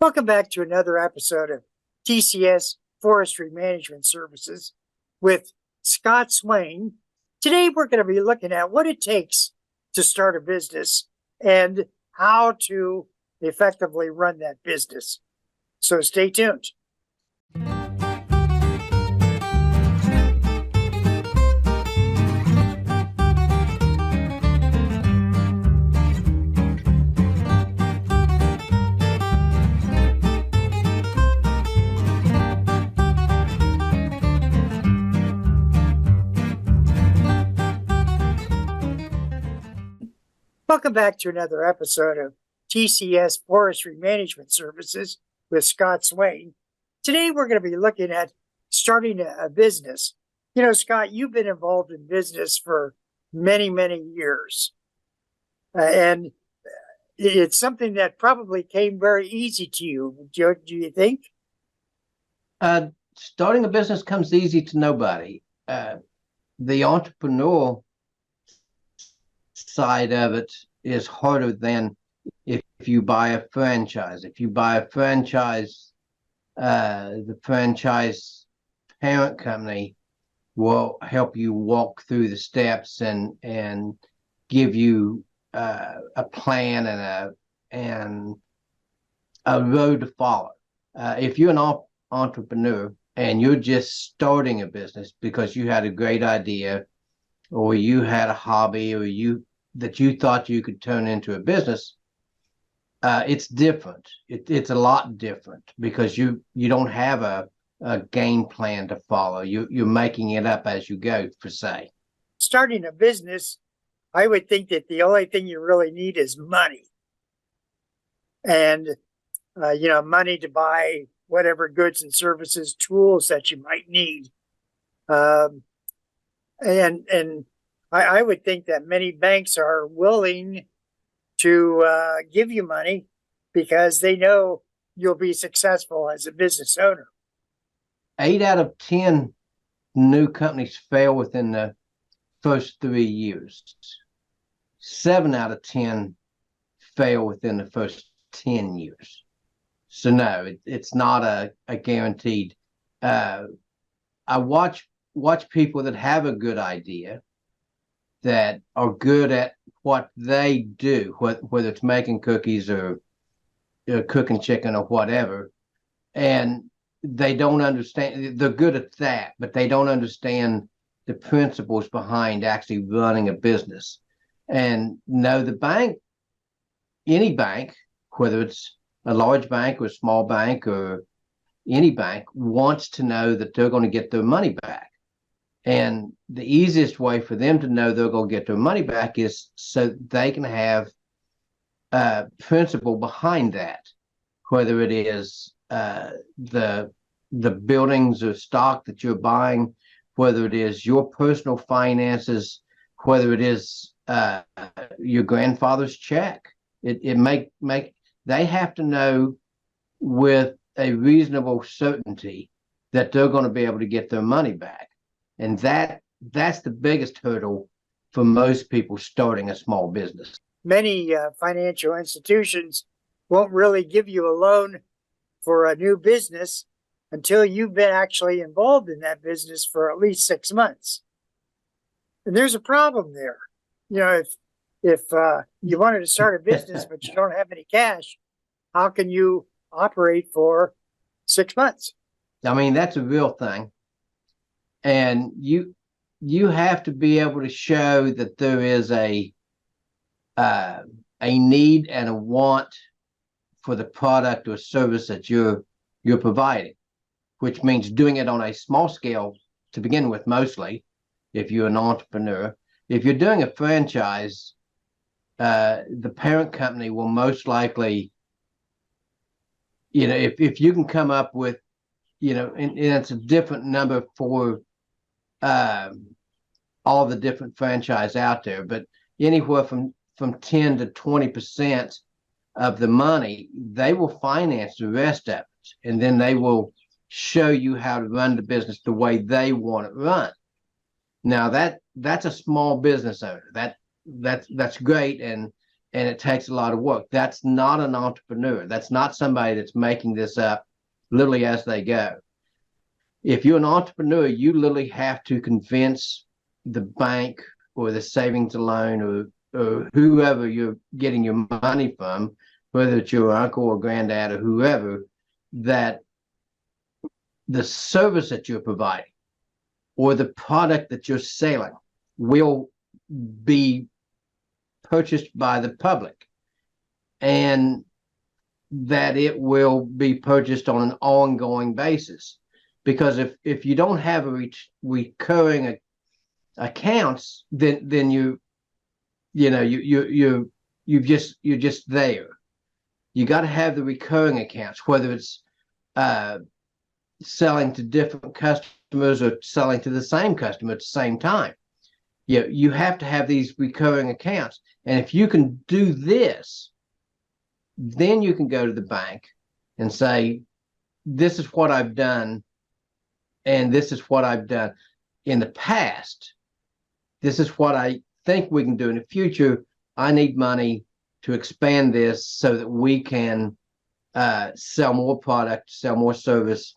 Welcome back to another episode of TCS Forestry Management Services with Scott Swain. Today, we're going to be looking at what it takes to start a business and how to effectively run that business. So stay tuned. Welcome back to another episode of TCS Forestry Management Services with Scott Swain. Today, we're going to be looking at starting a business. You know, Scott, you've been involved in business for many, many years. And it's something that probably came very easy to you. Do you think? Starting a business comes easy to nobody. The entrepreneurial side of it is harder than if you buy a franchise. If you buy a franchise, the franchise parent company will help you walk through the steps and give you a plan and a road to follow. If you're an entrepreneur and you're just starting a business because you had a great idea, or you had a hobby, or you thought you could turn into a business, it's different. It's a lot different because you don't have a game plan to follow. You're making it up as you go, per se. Starting a business, I would think that the only thing you really need is money. And, money to buy whatever goods and services, tools that you might need. And I would think that many banks are willing to give you money because they know you'll be successful as a business owner. 8 out of 10 new companies fail within the first 3 years. 7 out of 10 fail within the first 10 years. So no, it's not a guaranteed. I watch people that have a good idea, that are good at what they do, whether it's making cookies or cooking chicken or whatever, and they don't understand. They're good at that, but they don't understand the principles behind actually running a business. And no, the bank, any bank, whether it's a large bank or a small bank or any bank, wants to know that they're going to get their money back. And the easiest way for them to know they're going to get their money back is so they can have a principle behind that, whether it is the buildings or stock that you're buying, whether it is your personal finances, whether it is your grandfather's check. They have to know with a reasonable certainty that they're going to be able to get their money back. And that's the biggest hurdle for most people starting a small business. Many financial institutions won't really give you a loan for a new business until you've been actually involved in that business for at least 6 months. And there's a problem there. You know, if you wanted to start a business but you don't have any cash, how can you operate for 6 months? I mean, that's a real thing. And you have to be able to show that there is a need and a want for the product or service that you're providing, which means doing it on a small scale to begin with, mostly, if you're an entrepreneur. If you're doing a franchise, the parent company will most likely, if you can come up with, and it's a different number for all the different franchise out there, but anywhere from 10 to 20% of the money, they will finance the rest of it, and then they will show you how to run the business the way they want it run. Now that's a small business owner. That's great, and and it takes a lot of work. That's not an entrepreneur. That's not somebody that's making this up literally as they go. If you're an entrepreneur, you literally have to convince the bank or the savings and loan or whoever you're getting your money from, whether it's your uncle or granddad or whoever, that the service that you're providing or the product that you're selling will be purchased by the public, and that it will be purchased on an ongoing basis. Because if you don't have a recurring accounts, then you're just there. You got to have the recurring accounts, whether it's selling to different customers or selling to the same customer at the same time. You have to have these recurring accounts. And if you can do this, then you can go to the bank and say, this is what I've done, and this is what I've done in the past. This is what I think we can do in the future. I need money to expand this so that we can sell more product, sell more service,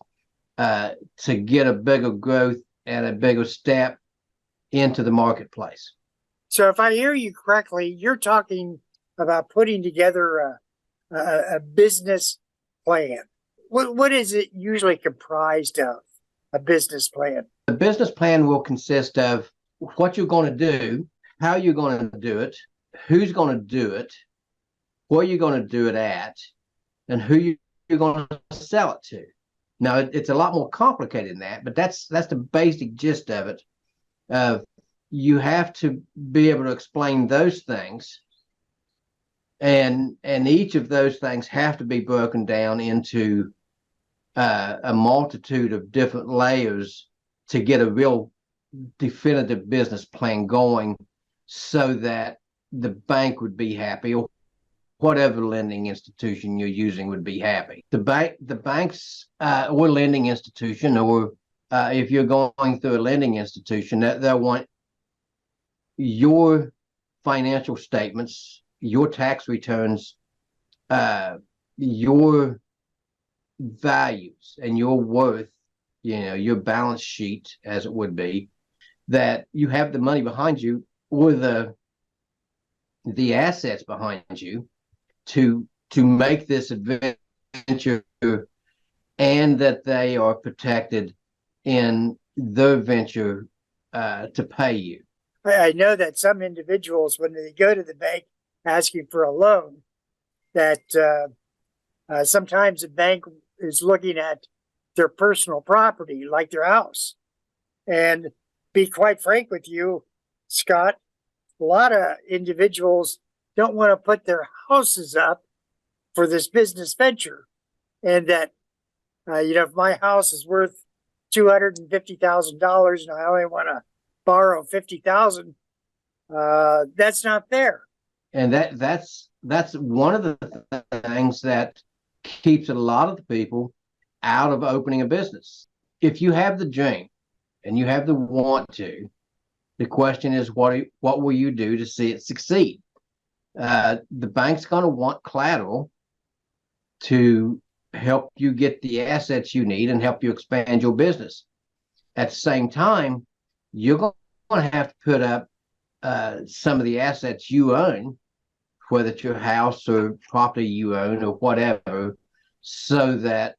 to get a bigger growth and a bigger step into the marketplace. So if I hear you correctly, you're talking about putting together a business plan. What is it usually comprised of, a business plan? The business plan will consist of what you're going to do, how you're going to do it, who's going to do it, where you're going to do it at, and who you're going to sell it to. Now, it's a lot more complicated than that, but that's the basic gist of it. You have to be able to explain those things, and each of those things have to be broken down into a multitude of different layers to get a real definitive business plan going, so that the bank would be happy, or whatever lending institution you're using would be happy. The banks or lending institution, or if you're going through a lending institution, they'll want your financial statements, your tax returns, your values and your worth, your balance sheet, as it would be, that you have the money behind you or the assets behind you to make this adventure, and that they are protected in their venture to pay you. I know that some individuals, when they go to the bank asking for a loan, that sometimes the bank is looking at their personal property, like their house. And be quite frank with you, Scott, a lot of individuals don't want to put their houses up for this business venture. And that, if my house is worth $250,000 and I only want to borrow $50,000, that's not fair. And that's one of the things that keeps a lot of the people out of opening a business. If you have the dream and you have the want to, the question is, what will you do to see it succeed? The bank's going to want collateral to help you get the assets you need and help you expand your business. At the same time, you're going to have to put up some of the assets you own, whether it's your house or property you own or whatever, so that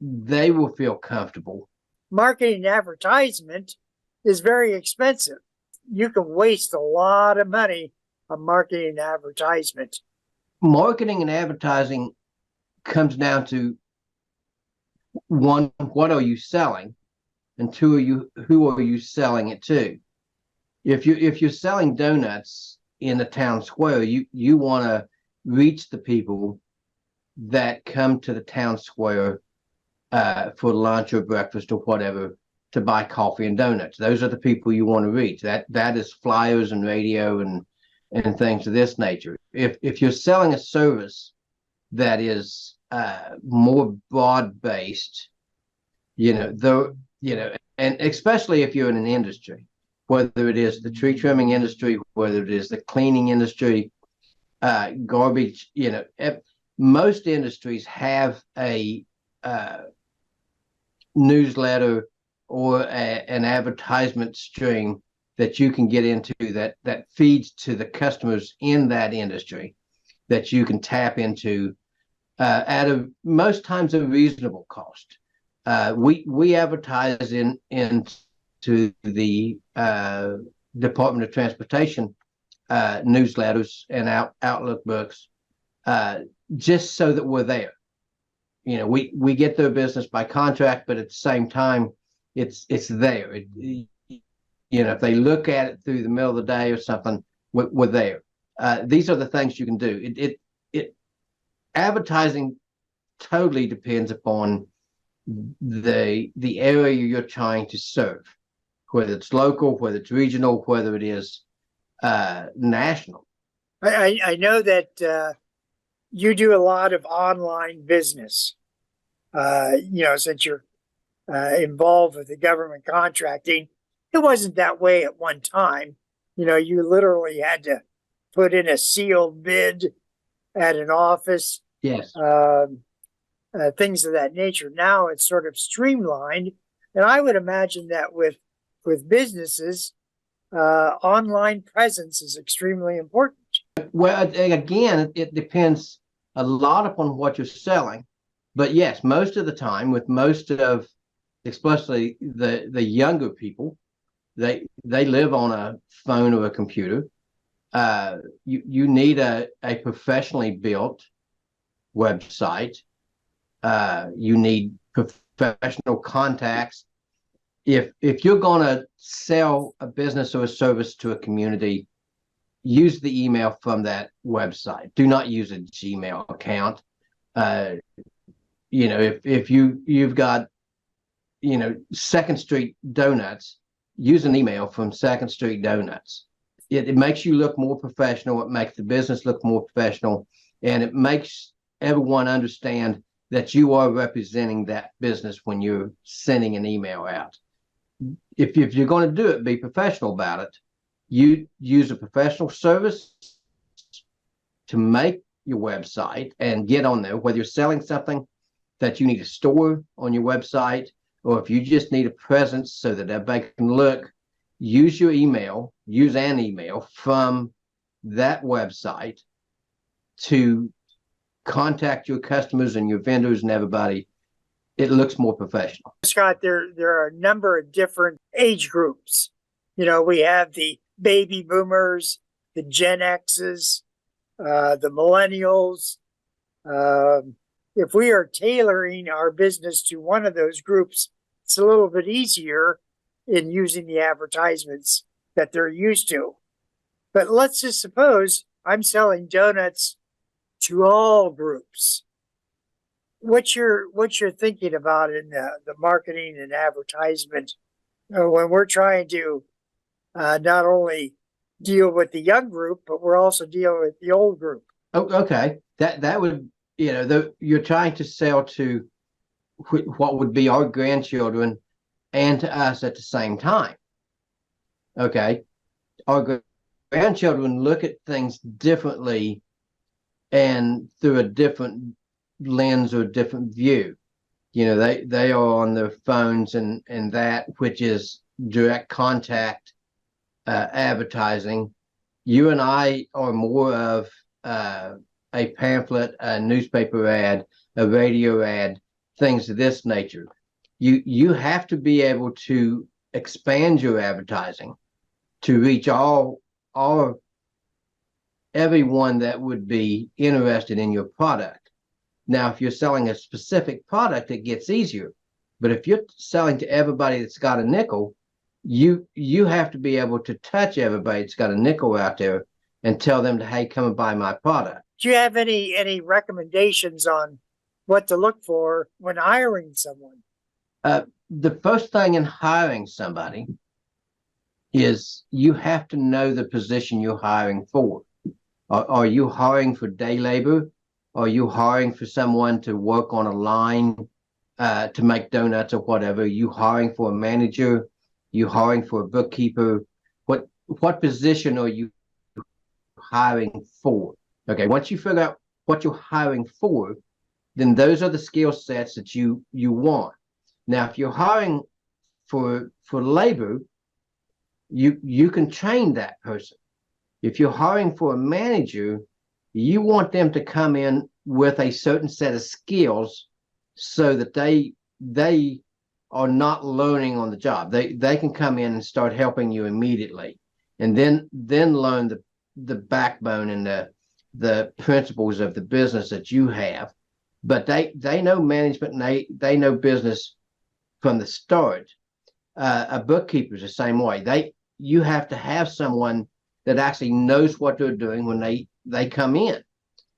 they will feel comfortable. Marketing and advertisement is very expensive. You can waste a lot of money on marketing and advertisement. Marketing and advertising comes down to, one, what are you selling? And two, who are you selling it to? If you're selling donuts in the town square, you want to reach the people that come to the town square for lunch or breakfast or whatever, to buy coffee and donuts. Those are the people you want to reach. That is flyers and radio and things of this nature. If you're selling a service that is more broad based, and especially if you're in an industry, whether it is the tree trimming industry, whether it is the cleaning industry, garbage. Most industries have a newsletter or an advertisement stream that you can get into that feeds to the customers in that industry that you can tap into at most times a reasonable cost. We advertise into the Department of Transportation newsletters and outlook books just so that we're there. We get their business by contract, but at the same time, it's there. If they look at it through the middle of the day or something, we're there. These are the things you can do. Advertising totally depends upon the area you're trying to serve, whether it's local, whether it's regional, whether it is national. I know that you do a lot of online business. Since you're involved with the government contracting, it wasn't that way at one time. You literally had to put in a sealed bid at an office. Yes. Things of that nature. Now it's sort of streamlined, and I would imagine that with businesses, online presence is extremely important. Well, again, it depends a lot upon what you're selling, but yes, most of the time, with most of, especially the younger people, they live on a phone or a computer. You need a professionally built website. You need professional contacts. If you're going to sell a business or a service to a community, use the email from that website. Do not use a Gmail account. If you've got Second Street Donuts, use an email from Second Street Donuts. It makes you look more professional. It makes the business look more professional, and it makes everyone understand that you are representing that business when you're sending an email out. If you're going to do it, be professional about it. You use a professional service to make your website and get on there, whether you're selling something that you need to store on your website, or if you just need a presence so that everybody can look, use an email from that website to contact your customers and your vendors and everybody. It looks more professional. Scott, there are a number of different age groups. We have the baby boomers, the Gen X's, the millennials. If we are tailoring our business to one of those groups, it's a little bit easier in using the advertisements that they're used to. But let's just suppose I'm selling donuts to all groups. What's your thinking about in the marketing and advertisement when we're trying to not only deal with the young group, but we're also dealing with the old group? Oh, okay. That would, you're trying to sell to what would be our grandchildren and to us at the same time. Okay. Our grandchildren look at things differently and through a different lens or different view. They are on their phones and that, which is direct contact advertising. You and I are more of a pamphlet, a newspaper ad, a radio ad, things of this nature. You have to be able to expand your advertising to reach everyone that would be interested in your product. Now, if you're selling a specific product, it gets easier. But if you're selling to everybody that's got a nickel, you have to be able to touch everybody that's got a nickel out there and tell them to, hey, come and buy my product. Do you have any recommendations on what to look for when hiring someone? The first thing in hiring somebody is you have to know the position you're hiring for. Are you hiring for day labor? Are you hiring for someone to work on a line to make donuts or whatever? Are you hiring for a manager? You hiring for a bookkeeper? What position are you hiring for? Okay, once you figure out what you're hiring for, then those are the skill sets that you want. Now, if you're hiring for labor, you can train that person. If you're hiring for a manager, you want them to come in with a certain set of skills so that they are not learning on the job. They can come in and start helping you immediately, and then learn the backbone and the principles of the business that you have. But they know management, and they know business from the start. A bookkeeper is the same way. You have to have someone that actually knows what they're doing when they come in.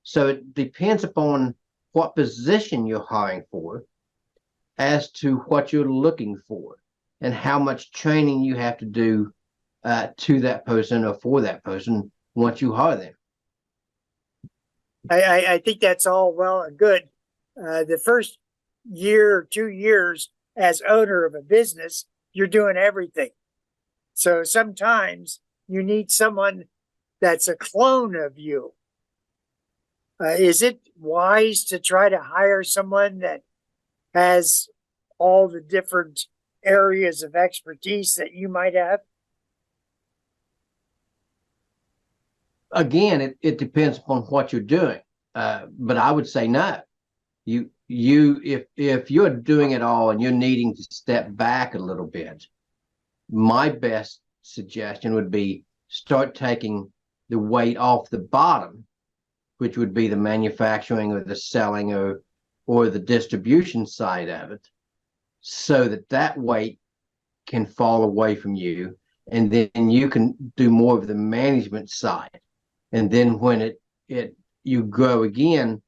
So it depends upon what position you're hiring for as to what you're looking for and how much training you have to do to that person or for that person once you hire them. I think that's all well and good. The first year or 2 years as owner of a business, you're doing everything. So sometimes you need someone that's a clone of you. Is it wise to try to hire someone that has all the different areas of expertise that you might have? Again, it depends upon what you're doing. But I would say no. If you're doing it all and you're needing to step back a little bit, my best suggestion would be start taking the weight off the bottom, which would be the manufacturing or the selling or the distribution side of it, so that weight can fall away from you, and then you can do more of the management side. And then when you grow again,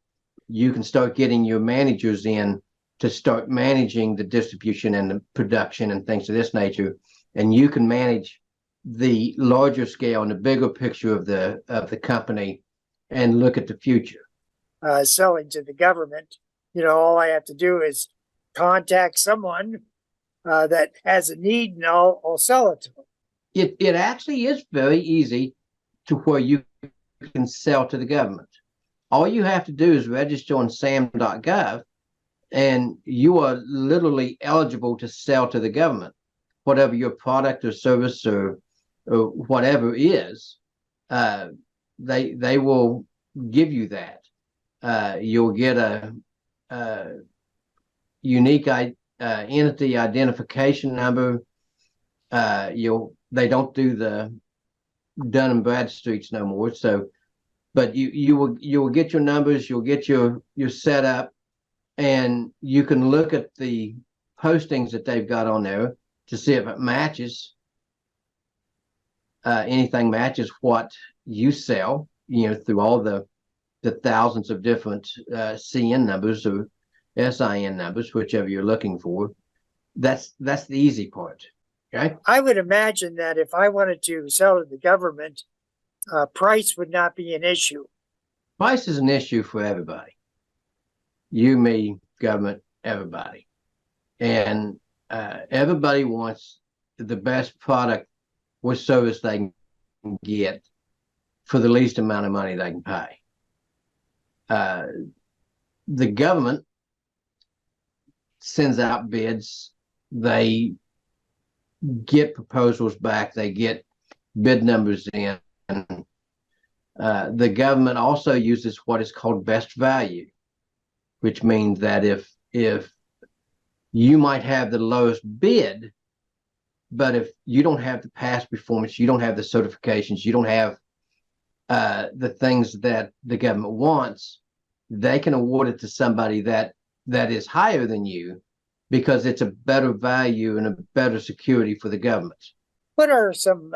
you can start getting your managers in to start managing the distribution and the production and things of this nature, and you can manage the larger scale and the bigger picture of the company and look at the future. Selling to the government, all I have to do is contact someone that has a need, and I'll sell it to them. It actually is very easy to where you can sell to the government. All you have to do is register on sam.gov, and you are literally eligible to sell to the government, whatever your product or service or whatever is. They will give you that. You'll get a unique entity identification number. They don't do the Dun and Bradstreets no more. So, but you will get your numbers. You'll get your setup, and you can look at the postings that they've got on there to see if it matches. Anything matches what you sell, through all the thousands of different CN numbers or SIN numbers, whichever you're looking for. That's the easy part. Okay. I would imagine that if I wanted to sell to the government, price would not be an issue. Price is an issue for everybody. You, me, government, everybody. And everybody wants the best product or service they can get for the least amount of money they can pay. The government sends out bids. They get proposals back. They get bid numbers in. The government also uses what is called best value, which means that if you might have the lowest bid, but if you don't have the past performance, you don't have the certifications, you don't have the things that the government wants, they can award it to somebody that is higher than you, because it's a better value and a better security for the government. What are some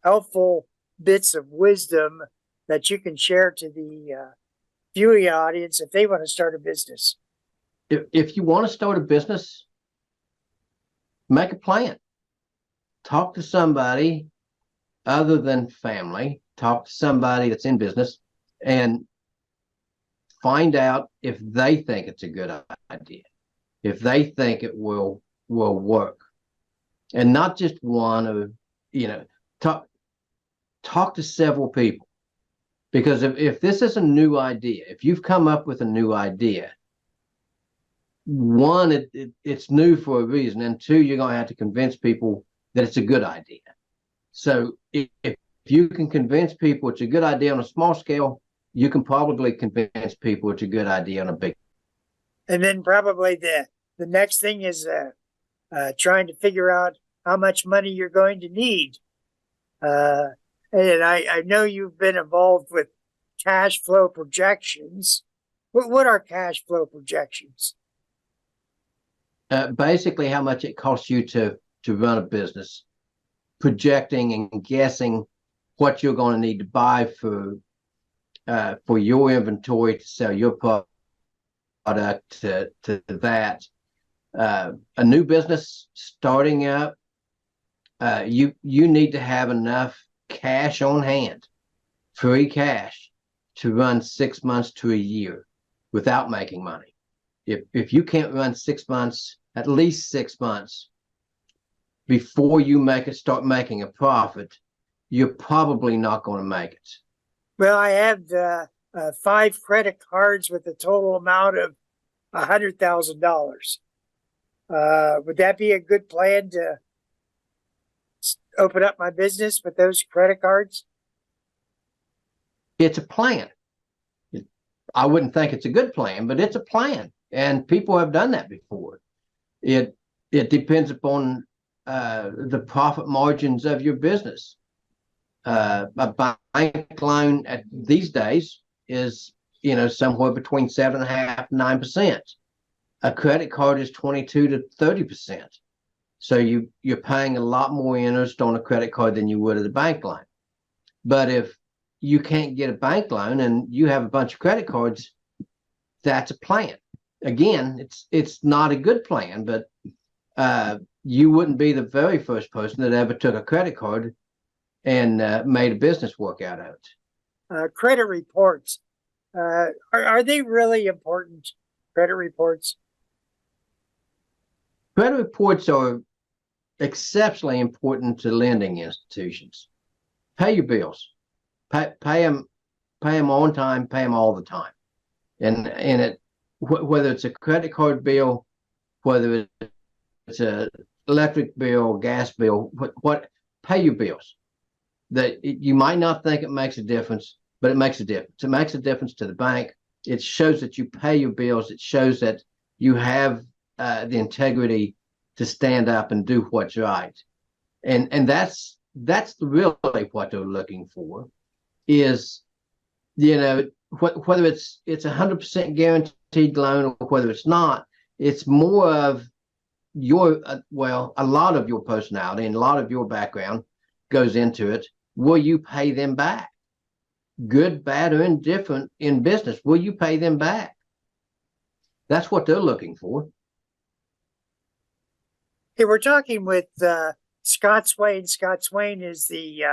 helpful bits of wisdom that you can share to the viewing audience if they want to start a business? If you want to start a business, make a plan. Talk to somebody other than family. Talk to somebody that's in business and find out if they think it's a good idea, if they think it will work. And not just one, or talk to several people. Because if this is a new idea, if you've come up with a new idea, one, it's new for a reason, and two, you're going to have to convince people that it's a good idea. So if you can convince people it's a good idea on a small scale, you can probably convince people it's a good idea on a big. And then probably the next thing is trying to figure out how much money you're going to need. And I know you've been involved with cash flow projections. What are cash flow projections? Basically, how much it costs you to run a business, projecting and guessing what you're going to need to buy for your inventory to sell your product to that. A new business starting up, you need to have enough cash on hand, free cash, to run 6 months to a year without making money. If you can't run 6 months, at least 6 months before you start making a profit, you're probably not going to make it. Well, I have 5 credit cards with a total amount of $100,000. Would that be a good plan to open up my business with those credit cards? It's a plan. I wouldn't think it's a good plan, but it's a plan, and people have done that before. It depends upon the profit margins of your business. A bank loan these days is somewhere between 7.5% and 9%. A credit card is 22 to 30%. So you're paying a lot more interest on a credit card than you would at a bank loan. But if you can't get a bank loan and you have a bunch of credit cards, that's a plan. Again, it's not a good plan, but you wouldn't be the very first person that ever took a credit card and made a business work out of it. Credit reports, are they really important? Credit reports? Credit reports are exceptionally important to lending institutions. Pay your bills, pay them on time, pay them all the time, and whether it's a credit card bill, whether it's a electric bill, gas bill, pay your bills. You might not think it makes a difference, but it makes a difference. It makes a difference to the bank. It shows that you pay your bills. It shows that you have the integrity to stand up and do what's right. And that's really what they're looking for, is, whether it's 100% guaranteed loan or whether it's not, it's more of your, a lot of your personality and a lot of your background goes into it. Will you pay them back? Good, bad, or indifferent in business, will you pay them back? That's what they're looking for. Hey, we're talking with Scott Swain. Scott Swain is the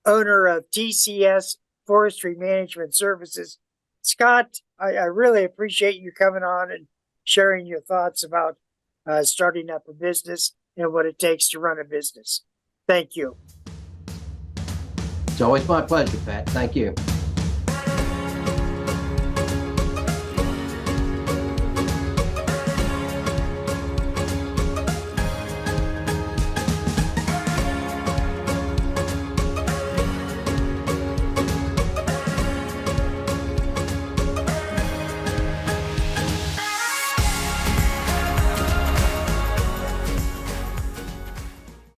owner of TCS Forestry Management Services. Scott, I really appreciate you coming on and sharing your thoughts about starting up a business and what it takes to run a business. Thank you. It's always my pleasure, Pat. Thank you.